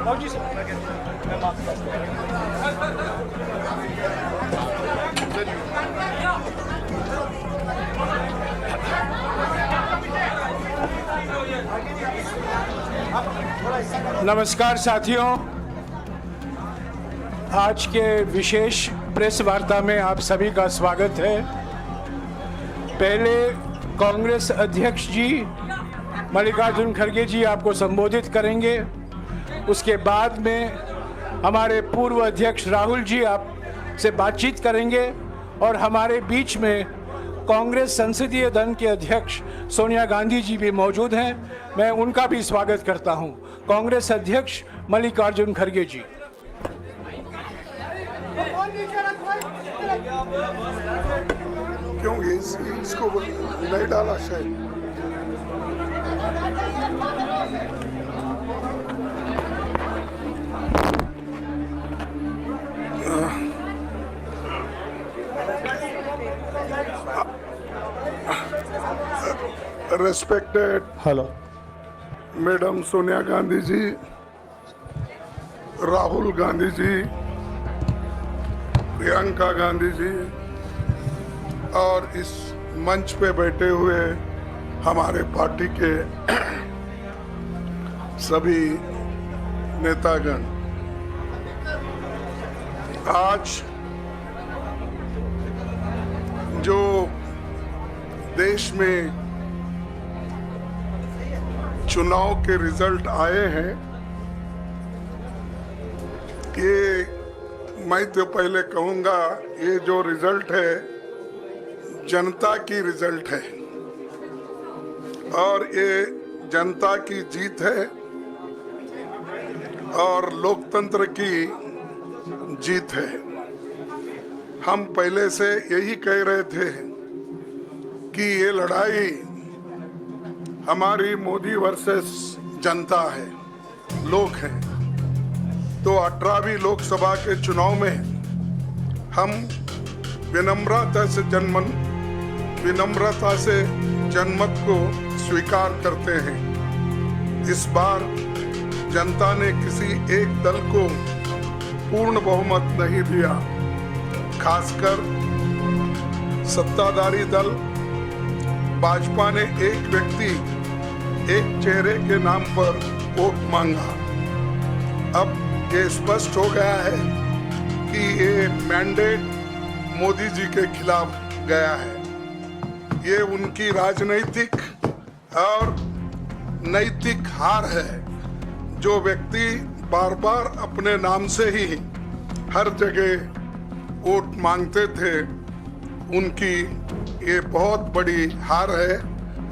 नमस्कार साथियों, आज के विशेष प्रेस वार्ता में आप सभी का स्वागत है। पहले कांग्रेस अध्यक्ष जी मल्लिकार्जुन खड़गे जी आपको संबोधित करेंगे। उसके बाद में हमारे पूर्व अध्यक्ष राहुल जी आपसे बातचीत करेंगे और हमारे बीच में कांग्रेस संसदीय दल के अध्यक्ष सोनिया गांधी जी भी मौजूद हैं। मैं उनका भी स्वागत करता हूं। कांग्रेस अध्यक्ष मल्लिकार्जुन खड़गे जी। क्यों इसको नहीं डाला शायद? Respected मैडम सोनिया गांधी जी, राहुल गांधी जी, प्रियंका गांधी जी और इस मंच पे बैठे हुए हमारे पार्टी के सभी नेतागण, आज जो देश में चुनाव के रिजल्ट आए हैं, ये मैं तो पहले कहूंगा, ये जो रिजल्ट है जनता की रिजल्ट है और ये जनता की जीत है और लोकतंत्र की जीत है। हम पहले से यही कह रहे थे कि ये लड़ाई हमारी मोदी वर्सेस जनता है, लोग हैं। तो 18वीं लोकसभा के चुनाव में हम विनम्रता से जनमत को स्वीकार करते हैं। इस बार जनता ने किसी एक दल को पूर्ण बहुमत नहीं दिया, खासकर सत्ताधारी दल भाजपा ने एक व्यक्ति एक चेहरे के नाम पर वोट मांगा। अब ये स्पष्ट हो गया है कि ये मैंडेट मोदी जी के खिलाफ गया है। ये उनकी राजनीतिक और नैतिक हार है। जो व्यक्ति बार बार अपने नाम से ही हर जगह वोट मांगते थे, उनकी ये बहुत बड़ी हार है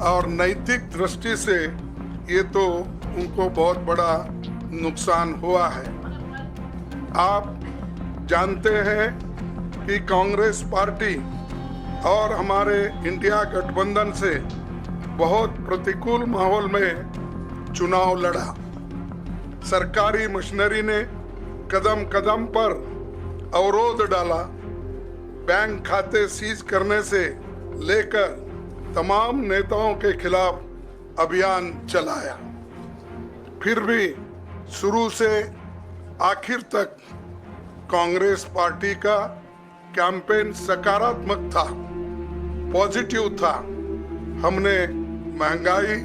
और नैतिक दृष्टि से ये तो उनको बहुत बड़ा नुकसान हुआ है। आप जानते हैं कि कांग्रेस पार्टी और हमारे इंडिया गठबंधन से बहुत प्रतिकूल माहौल में चुनाव लड़ा। सरकारी मशीनरी ने कदम कदम पर अवरोध डाला। बैंक खाते सीज करने से लेकर तमाम नेताओं के खिलाफ अभियान चलाया। फिर भी शुरू से आखिर तक कांग्रेस पार्टी का कैंपेन सकारात्मक था, पॉजिटिव था। हमने महंगाई,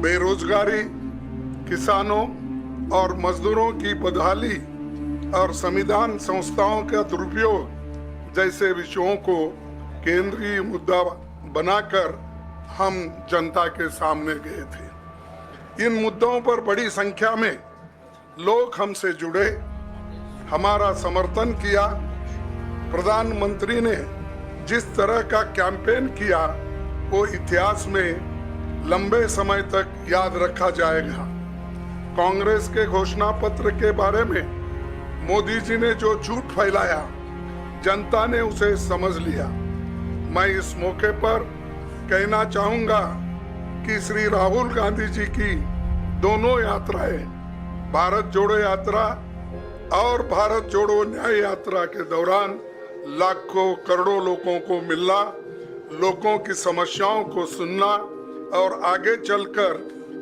बेरोजगारी, किसानों और मजदूरों की बदहाली और संविधान संस्थाओं का दुरुपयोग जैसे विषयों को केंद्रीय मुद्दा बनाकर हम जनता के सामने गए थे। इन मुद्दों पर बड़ी संख्या में लोग हमसे जुड़े, हमारा समर्थन किया। प्रधानमंत्री ने जिस तरह का कैंपेन किया वो इतिहास में लंबे समय तक याद रखा जाएगा। कांग्रेस के घोषणा पत्र के बारे में मोदी जी ने जो झूठ फैलाया, जनता ने उसे समझ लिया। मैं इस मौके पर कहना चाहूंगा कि श्री राहुल गांधी जी की दोनों यात्राएं, भारत जोड़ो यात्रा और भारत जोड़ो न्याय यात्रा के दौरान लाखों करोड़ों लोगों को मिलना, लोगों की समस्याओं को सुनना और आगे चलकर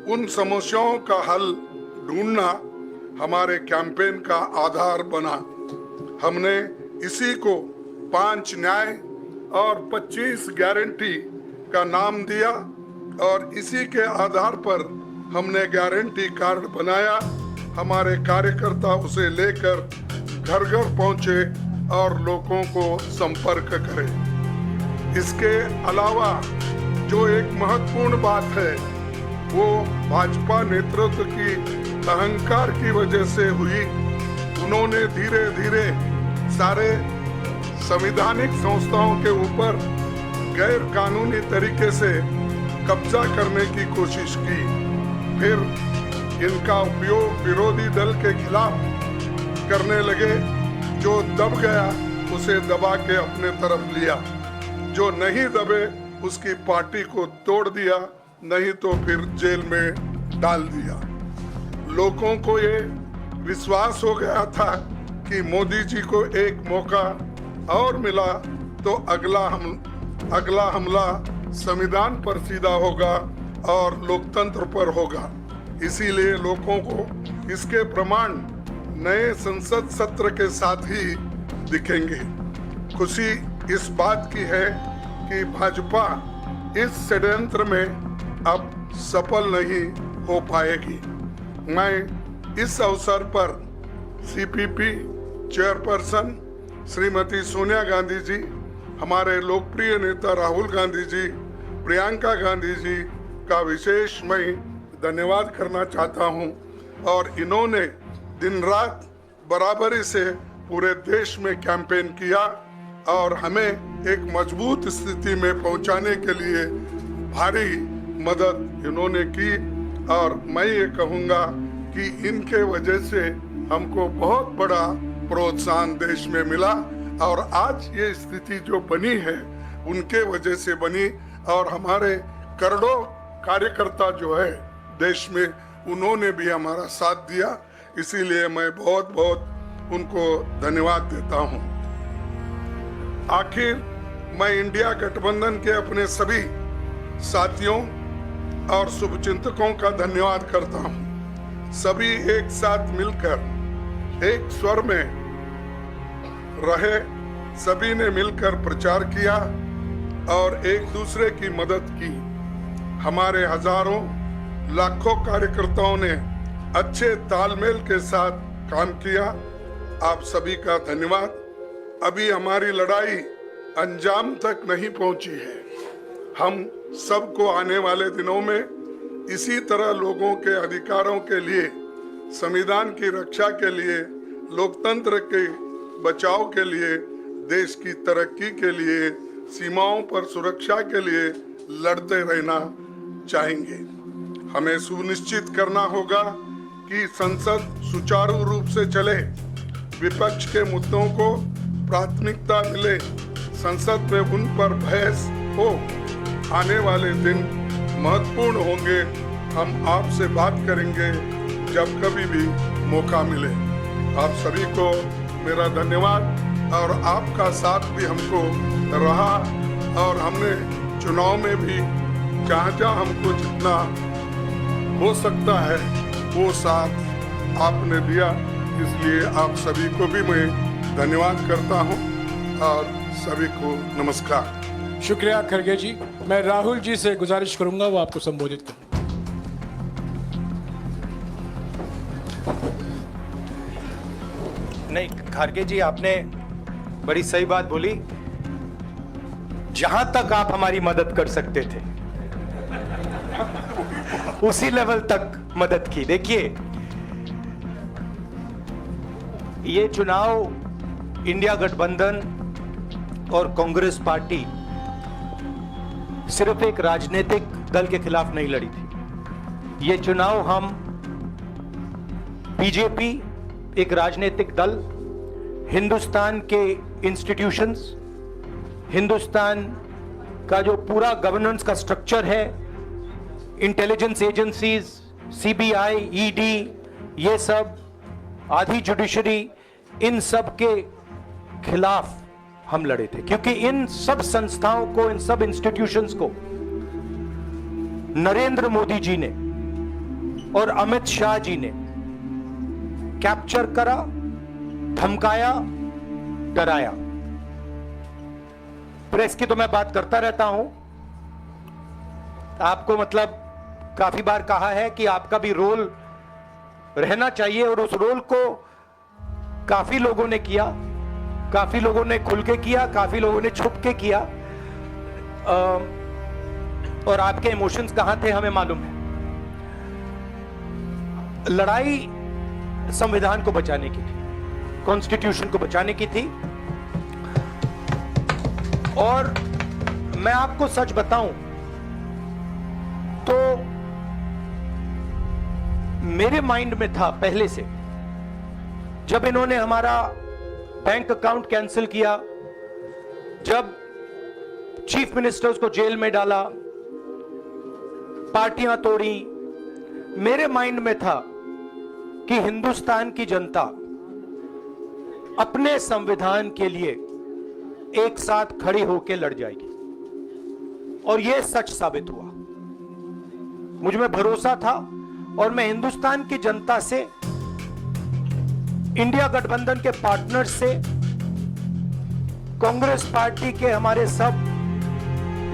उन समस्याओं का हल ढूंढना हमारे कैंपेन का आधार बना। हमने इसी को 5 न्याय और 25 गारंटी का नाम दिया और इसी के आधार पर हमने गारंटी कार्ड बनाया। हमारे कार्यकर्ता उसे लेकर घर घर पहुंचे और लोगों को संपर्क करें। इसके अलावा जो एक महत्वपूर्ण बात है वो भाजपा नेतृत्व की अहंकार की वजह से हुई। उन्होंने धीरे धीरे सारे संवैधानिक संस्थाओं के ऊपर गैर कानूनी तरीके से कब्जा करने की कोशिश की। फिर इनका उपयोग विरोधी दल के खिलाफ करने लगे। जो दब गया उसे दबा के अपने तरफ लिया, जो नहीं दबे उसकी पार्टी को तोड़ दिया, नहीं तो फिर जेल में डाल दिया। लोगों को ये विश्वास हो गया था कि मोदी जी को एक मौका और मिला तो अगला हमला संविधान पर सीधा होगा और लोकतंत्र पर होगा। इसीलिए लोगों को इसके प्रमाण नए संसद सत्र के साथ ही दिखेंगे। खुशी इस बात की है कि भाजपा इस षड्यंत्र में अब सफल नहीं हो पाएगी। मैं इस अवसर पर सीपीपी चेयरपर्सन श्रीमती सोनिया गांधी जी, हमारे लोकप्रिय नेता राहुल गांधी जी, प्रियंका गांधी जी का विशेष मैं धन्यवाद करना चाहता हूं। और इन्होंने दिन रात बराबरी से पूरे देश में कैंपेन किया और हमें एक मजबूत स्थिति में पहुंचाने के लिए भारी मदद इन्होंने की। और मैं ये कहूँगा कि इनके वजह से हमको बहुत बड़ा प्रोत्साहन देश में मिला और आज ये स्थिति जो बनी है उनके वजह से बनी। और हमारे करोड़ों कार्यकर्ता जो है देश में, उन्होंने भी हमारा साथ दिया। इसीलिए मैं बहुत बहुत उनको धन्यवाद देता हूँ। आखिर मैं इंडिया गठबंधन के अपने सभी साथियों और शुभचिंतकों का धन्यवाद करता हूँ। सभी एक साथ मिलकर एक स्वर में रहे, सभी ने मिलकर प्रचार किया और एक दूसरे की मदद की। हमारे हजारों लाखों कार्यकर्ताओं ने अच्छे तालमेल के साथ काम किया। आप सभी का धन्यवाद। अभी हमारी लड़ाई अंजाम तक नहीं पहुंची है। हम सबको आने वाले दिनों में इसी तरह लोगों के अधिकारों के लिए, संविधान की रक्षा के लिए, लोकतंत्र के बचाव के लिए, देश की तरक्की के लिए, सीमाओं पर सुरक्षा के लिए लड़ते रहना चाहेंगे। हमें सुनिश्चित करना होगा कि संसद सुचारू रूप से चले, विपक्ष के मुद्दों को प्राथमिकता मिले, संसद में उन पर बहस हो। आने वाले दिन महत्वपूर्ण होंगे। हम आपसे बात करेंगे जब कभी भी मौका मिले। आप सभी को मेरा धन्यवाद और आपका साथ भी हमको रहा और हमने चुनाव में भी जहाँ हमको जितना हो सकता है वो साथ आपने दिया। इसलिए आप सभी को भी मैं धन्यवाद करता हूँ और सभी को नमस्कार। शुक्रिया खड़गे जी। मैं राहुल जी से गुजारिश करूंगा वो आपको संबोधित करें। नहीं, खड़गे जी आपने बड़ी सही बात बोली। जहां तक आप हमारी मदद कर सकते थे उसी लेवल तक मदद की। देखिए, ये चुनाव इंडिया गठबंधन और कांग्रेस पार्टी सिर्फ एक राजनीतिक दल के खिलाफ नहीं लड़ी थी। ये चुनाव हम बीजेपी, एक राजनीतिक दल, हिंदुस्तान के इंस्टीट्यूशंस, हिंदुस्तान का जो पूरा गवर्नेंस का स्ट्रक्चर है, इंटेलिजेंस एजेंसीज, सीबीआई, ईडी, ये सब, आधी जुडिशरी, इन सब के खिलाफ हम लड़े थे। क्योंकि इन सब संस्थाओं को, इन सब इंस्टीट्यूशंस को नरेंद्र मोदी जी ने और अमित शाह जी ने कैप्चर करा, धमकाया, डराया। प्रेस की तो मैं बात करता रहता हूं, आपको मतलब काफी बार कहा है कि आपका भी रोल रहना चाहिए, और उस रोल को काफी लोगों ने किया, काफी लोगों ने खुल के किया, काफी लोगों ने छुप के किया, और आपके इमोशंस कहां थे हमें मालूम है। लड़ाई संविधान को बचाने की थी, कॉन्स्टिट्यूशन को बचाने की थी। और मैं आपको सच बताऊं तो मेरे माइंड में था पहले से, जब इन्होंने हमारा बैंक अकाउंट कैंसिल किया, जब चीफ मिनिस्टर्स को जेल में डाला, पार्टियां तोड़ी, मेरे माइंड में था कि हिंदुस्तान की जनता अपने संविधान के लिए एक साथ खड़ी होकर लड़ जाएगी, और यह सच साबित हुआ। मुझ में भरोसा था, और मैं हिंदुस्तान की जनता से, इंडिया गठबंधन के पार्टनर्स से, कांग्रेस पार्टी के हमारे सब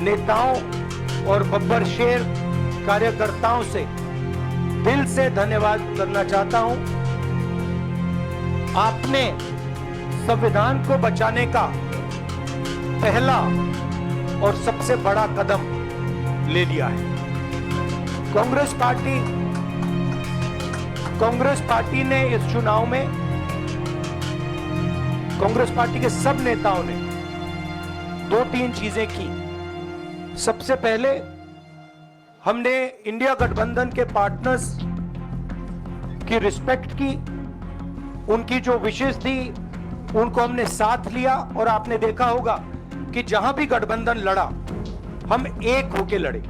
नेताओं और बब्बर शेर कार्यकर्ताओं से दिल से धन्यवाद करना चाहता हूं। आपने संविधान को बचाने का पहला और सबसे बड़ा कदम ले लिया है। कांग्रेस पार्टी ने इस चुनाव में, कांग्रेस पार्टी के सब नेताओं ने 2-3 चीजें की। सबसे पहले हमने इंडिया गठबंधन के पार्टनर्स की रिस्पेक्ट की, उनकी जो विशेष थी उनको हमने साथ लिया, और आपने देखा होगा कि जहां भी गठबंधन लड़ा हम एक होकर लड़े।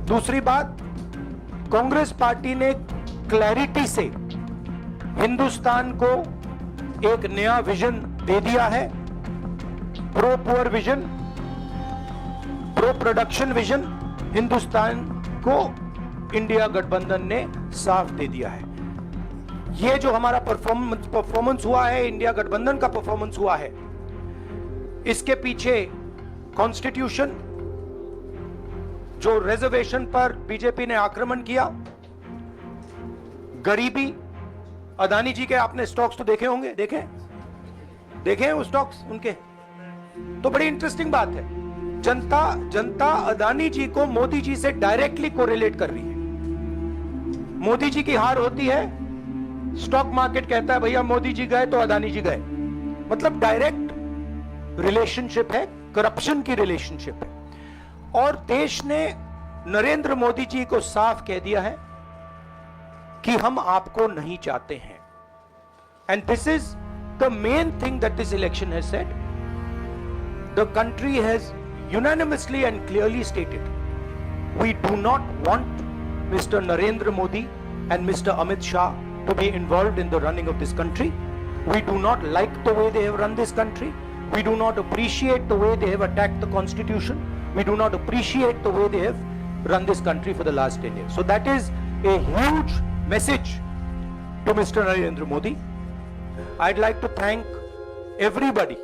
दूसरी बात, कांग्रेस पार्टी ने क्लैरिटी से हिंदुस्तान को एक नया विजन दे दिया है, pro poor vision, pro production vision. Hindustan को इंडिया गठबंधन ने साफ दे दिया है। यह जो हमारा परफॉर्मेंस हुआ है, इंडिया गठबंधन का परफॉर्मेंस हुआ है, इसके पीछे कॉन्स्टिट्यूशन, जो रिजर्वेशन पर बीजेपी ने आक्रमण किया, गरीबी, अदानी जी के आपने स्टॉक्स तो देखे होंगे, देखे हैं वो स्टॉक्स उनके, तो बड़ी इंटरेस्टिंग बात है। जनता अदानी जी को मोदी जी से डायरेक्टली कोरिलेट कर रही है। मोदी जी की हार होती है, स्टॉक मार्केट कहता है भैया मोदी जी गए तो अदानी जी गए, मतलब डायरेक्ट रिलेशनशिप है, करप्शन की रिलेशनशिप है। और देश ने नरेंद्र मोदी जी को साफ कह दिया है कि हम आपको नहीं चाहते हैं। And this is the main thing that this election has said. The country has unanimously and clearly stated, we do not want Mr. Narendra Modi and Mr. Amit Shah to be involved in the running of this country. We do not like the way they have run this country. We do not appreciate the way they have attacked the constitution. We do not appreciate the way they have run this country for the last 10 years. So that is a huge message to Mr. Narendra Modi. I'd like to thank everybody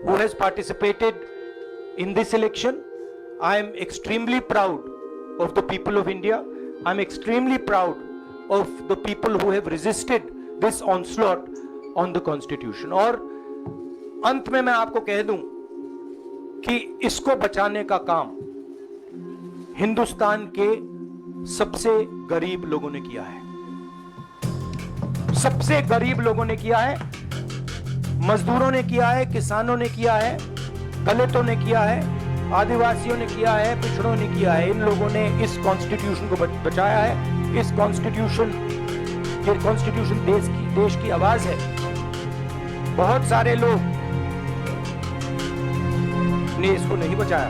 who has participated in this election. I am extremely proud of the people of India. I'm extremely proud of the people who have resisted this onslaught on the constitution. और अंत में मैं आपको कह दूं कि इसको बचाने का काम हिंदुस्तान के सबसे गरीब लोगों ने किया है, सबसे गरीब लोगों ने किया है, मजदूरों ने किया है, किसानों ने किया है, दलितों ने किया है, आदिवासियों ने किया है, पिछड़ों ने किया है। इन लोगों ने इस कॉन्स्टिट्यूशन को बचाया है। इस कॉन्स्टिट्यूशन देश की आवाज है। बहुत सारे लोग ने इसको नहीं बचाया,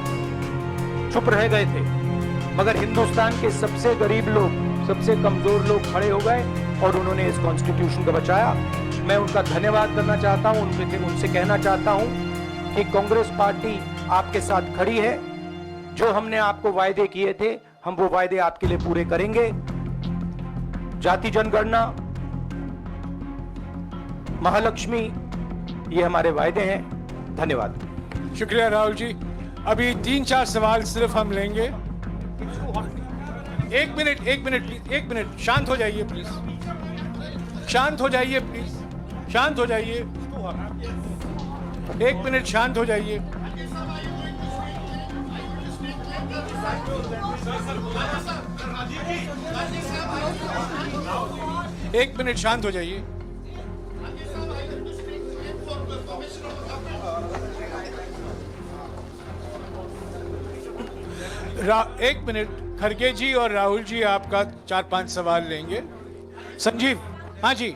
चुप रह गए थे, मगर हिंदुस्तान के सबसे गरीब लोग, सबसे कमजोर लोग खड़े हो गए और उन्होंने इस कॉन्स्टिट्यूशन को बचाया। मैं उनका धन्यवाद करना चाहता हूं, उनसे कहना चाहता हूं कि कांग्रेस पार्टी आपके साथ खड़ी है। जो हमने आपको वायदे किए थे, हम वो वायदे आपके लिए पूरे करेंगे। जाति जनगणना, महालक्ष्मी, ये हमारे वायदे हैं। धन्यवाद। शुक्रिया राहुल जी। अभी 3-4 सवाल सिर्फ हम लेंगे। एक मिनट प्लीज, एक मिनट, शांत हो जाइए प्लीज, शांत हो जाइए प्लीज, शांत हो जाइए, 1 मिनट शांत हो जाइए। एक मिनट शांत हो जाइए। एक मिनट, खड़गे जी और राहुल जी आपका 4-5 सवाल लेंगे। संजीव, हाँ जी,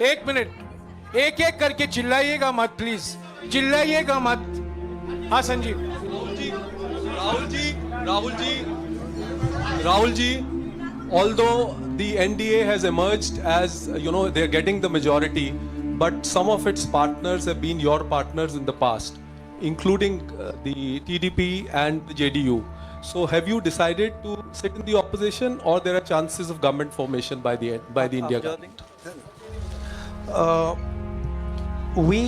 1 मिनट, एक एक करके चिल्लाइएगा मत प्लीज, चिल्लाइएगा मत। हाँ Sanjeev. Rahul ji, although the NDA has emerged as, they're getting the majority, but some of its partners have been your partners in the past, including the TDP and the JDU. So have you decided to sit in the opposition, or there are chances of government formation by the India government? We,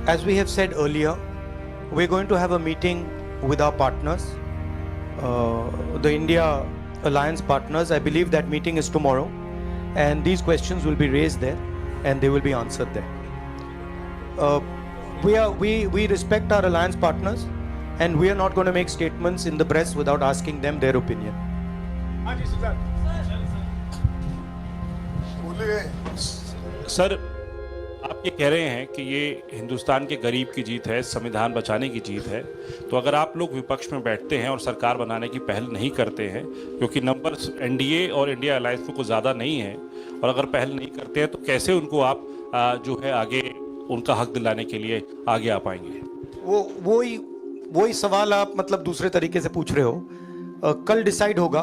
as we have said earlier, we're going to have a meeting with our partners, the India Alliance partners. I believe that meeting is tomorrow, and these questions will be raised there and they will be answered there. We respect our alliance partners, and we are not going to make statements in the press without asking them their opinion. Sir, आप ये कह रहे हैं कि ये हिंदुस्तान के गरीब की जीत है, संविधान बचाने की जीत है, तो अगर आप लोग विपक्ष में बैठते हैं और सरकार बनाने की पहल नहीं करते हैं, क्योंकि नंबर्स एनडीए और इंडिया अलायंस में कुछ ज़्यादा नहीं है, और अगर पहल नहीं करते हैं तो कैसे उनको आप जो है आगे उनका हक दिलाने के लिए आगे आ पाएंगे? वही सवाल आप मतलब दूसरे तरीके से पूछ रहे हो। कल डिसाइड होगा,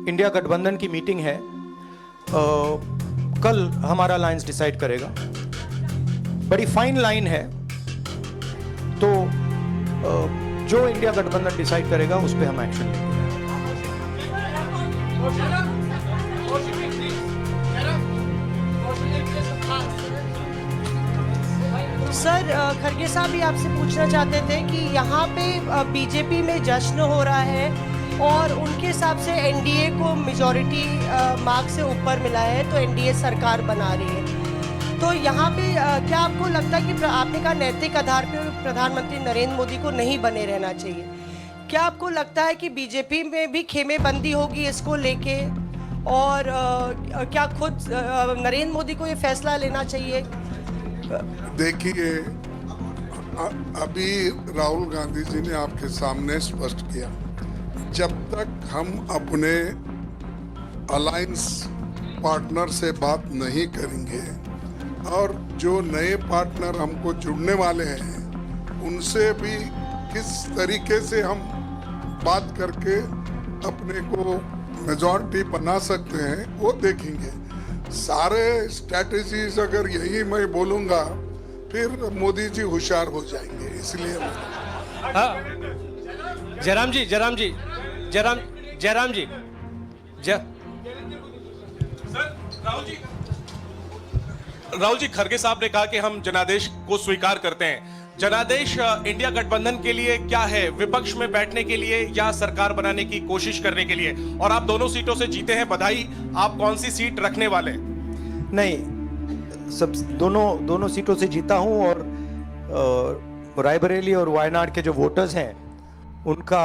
इंडिया गठबंधन की मीटिंग है, कल हमारा अलायंस डिसाइड करेगा। बड़ी फाइन लाइन है, तो जो इंडिया गठबंधन डिसाइड करेगा उस पर हम एक्शन लेंगे। सर, खड़गे साहब भी आपसे पूछना चाहते थे कि यहाँ पे बीजेपी में जश्न हो रहा है और उनके हिसाब से एनडीए को मेजॉरिटी मार्क से ऊपर मिला है, तो एनडीए सरकार बना रही है। तो यहाँ पे क्या आपको लगता है कि आपने कहा नैतिक आधार पर प्रधानमंत्री नरेंद्र मोदी को नहीं बने रहना चाहिए, क्या आपको लगता है कि बीजेपी में भी खेमेबंदी होगी इसको लेके, और क्या खुद नरेंद्र मोदी को ये फैसला लेना चाहिए? देखिए, अभी राहुल गांधी जी ने आपके सामने स्पष्ट किया, जब तक हम अपने अलायंस पार्टनर से बात नहीं करेंगे और जो नए पार्टनर हमको जुड़ने वाले हैं उनसे भी किस तरीके से हम बात करके अपने को मेजॉरिटी बना सकते हैं वो देखेंगे। सारे स्ट्रैटेजीज अगर यही मैं बोलूँगा फिर मोदी जी होशियार हो जाएंगे, इसलिए जयराम जी राहुल जी, खड़गे साहब ने कहा कि हम जनादेश को स्वीकार करते हैं। जनादेश इंडिया गठबंधन के लिए क्या है? विपक्ष में बैठने के लिए या सरकार बनाने की कोशिश करने के लिए? और आप दोनों सीटों से जीते हैं, बधाई। आप कौन सी सीट रखने वाले? नहीं, सब दोनों सीटों से जीता हूं, और रायबरेली और वायनाड के जो वोटर्स हैं उनका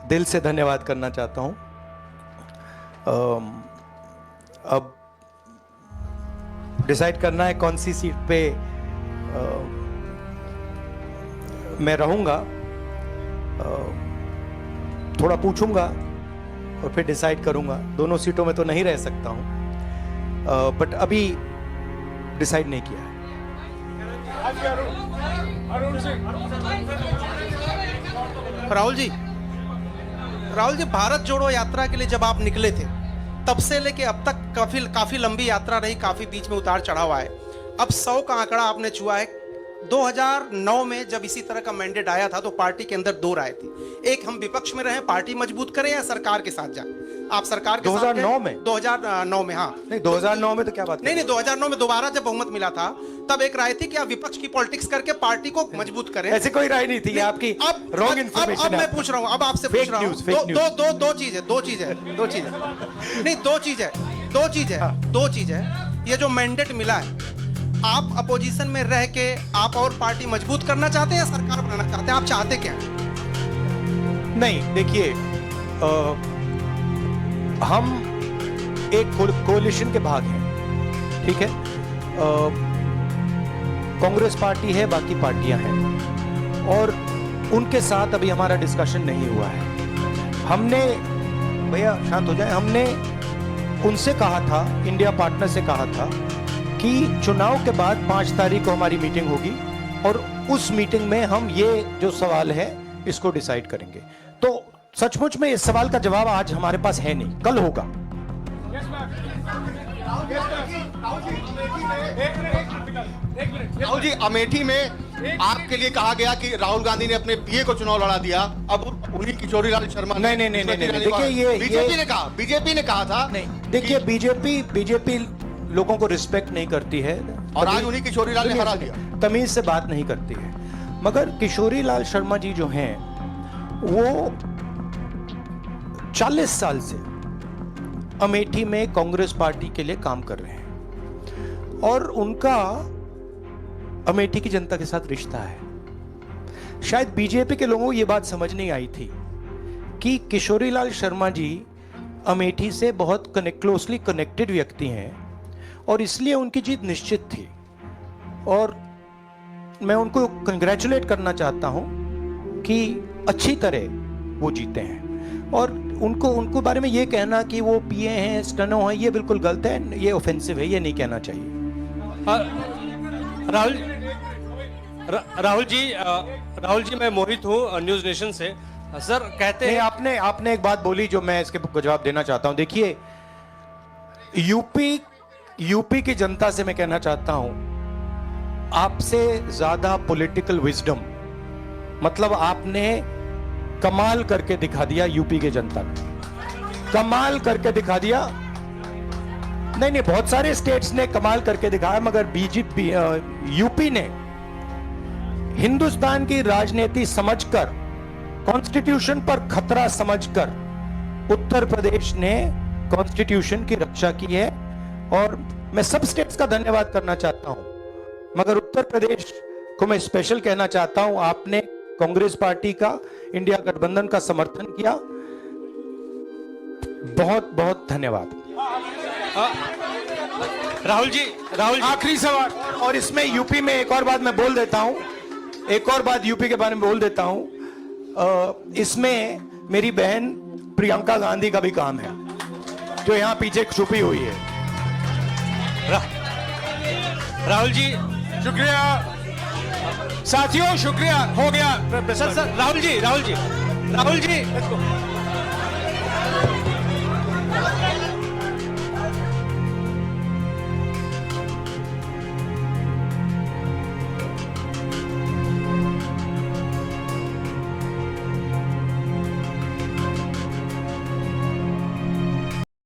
दिल से धन्यवाद करना चाहता हूं। अब डिसाइड करना है कौन सी सीट पे मैं रहूंगा, थोड़ा पूछूंगा और फिर डिसाइड करूंगा। दोनों सीटों में तो नहीं रह सकता हूं, बट अभी डिसाइड नहीं किया है। राहुल जी, भारत जोड़ो यात्रा के लिए जब आप निकले थे तब से लेके अब तक काफी लंबी यात्रा रही, काफी बीच में उतार चढ़ाव आए। अब 100 का आंकड़ा आपने छुआ है। 2009 में जब इसी तरह का मैंडेट आया था तो पार्टी के अंदर 2 राय थी, एक हम विपक्ष में रहें, पार्टी मजबूत करें, या सरकार के साथ जाएं। आप सरकार के साथ 2009 थे? में? 2009 में, हाँ। नहीं 2009 में तो क्या बात नहीं नहीं, 2009 में दोबारा जब बहुमत मिला था तब एक राय थी कि आप विपक्ष की पॉलिटिक्स करके पार्टी को मजबूत करें। ऐसी कोई राय नहीं थी, ये आपकी रॉन्ग अब इन्फॉर्मेशन मैं पूछ रहा हूं, अब आपसे पूछ रहा हूं, दो चीज है नहीं, दो चीज है। ये जो मैंडेट मिला है, आप अपोजिशन में रह के आप और पार्टी मजबूत करना चाहते हैं या सरकार बनाना चाहते हैं? आप चाहते क्या हैं? नहीं, देखिए, हम एक कोalition के भाग हैं, ठीक है। कांग्रेस पार्टी है, बाकी पार्टियां हैं, और उनके साथ अभी हमारा डिस्कशन नहीं हुआ है। हमने, भैया शांत हो जाए, हमने उनसे कहा था, इंडिया पार्टनर से कहा था कि चुनाव के बाद 5 तारीख को हमारी मीटिंग होगी और उस मीटिंग में हम ये जो सवाल है इसको डिसाइड करेंगे। तो सचमुच में इस सवाल का जवाब आज हमारे पास है नहीं, कल होगा। राहुल जी, अमेठी में आपके लिए कहा गया कि राहुल गांधी ने अपने पीए को चुनाव लड़ा दिया, अब उन्हीं किशोरीलाल शर्मा नहीं, देखिए ये बीजेपी ने कहा था। नहीं, देखिए बीजेपी लोगों को रिस्पेक्ट नहीं करती है और आज उन्हीं किशोरीलाल ने हरा दिया, तमीज से बात नहीं करती है। मगर किशोरीलाल शर्मा जी जो हैं वो 40 साल से अमेठी में कांग्रेस पार्टी के लिए काम कर रहे हैं और उनका अमेठी की जनता के साथ रिश्ता है। शायद बीजेपी के लोगों को यह बात समझ नहीं आई थी कि किशोरीलाल शर्मा जी अमेठी से बहुत क्लोजली कनेक्टेड व्यक्ति हैं और इसलिए उनकी जीत निश्चित थी। और मैं उनको कंग्रेचुलेट करना चाहता हूं कि अच्छी तरह वो जीते हैं। और उनको बारे में ये कहना कि वो पीए हैं, स्टनो हैं, ये बिल्कुल गलत है, ये ऑफेंसिव है, ये नहीं कहना चाहिए। राहुल जी, मैं मोहित हूँ न्यूज नेशन से। सर कहते हैं, आपने एक बात बोली जो मैं इसके जवाब देना चाहता हूं। देखिए, यूपी की जनता से मैं कहना चाहता हूं, आपसे ज्यादा पॉलिटिकल विजडम, मतलब आपने कमाल करके दिखा दिया यूपी के जनता को, कमाल करके दिखा दिया। नहीं, बहुत सारे स्टेट्स ने कमाल करके दिखाया, मगर बीजेपी यूपी ने हिंदुस्तान की राजनीति समझकर, कॉन्स्टिट्यूशन पर खतरा समझकर उत्तर प्रदेश ने कॉन्स्टिट्यूशन की रक्षा की है। और मैं सब स्टेट्स का धन्यवाद करना चाहता हूं, मगर उत्तर प्रदेश को मैं स्पेशल कहना चाहता हूं, आपने कांग्रेस पार्टी का, इंडिया गठबंधन का समर्थन किया। बहुत बहुत धन्यवाद। राहुल जी, आखिरी सवाल, और इसमें यूपी में एक और बात मैं बोल देता हूं, एक और बात यूपी के बारे में बोल देता हूं। इसमें मेरी बहन प्रियंका गांधी का भी काम है, जो यहां पीछे छुपी हुई है। राहुल जी, शुक्रिया साथियों, शुक्रिया, हो गया। सर राहुल जी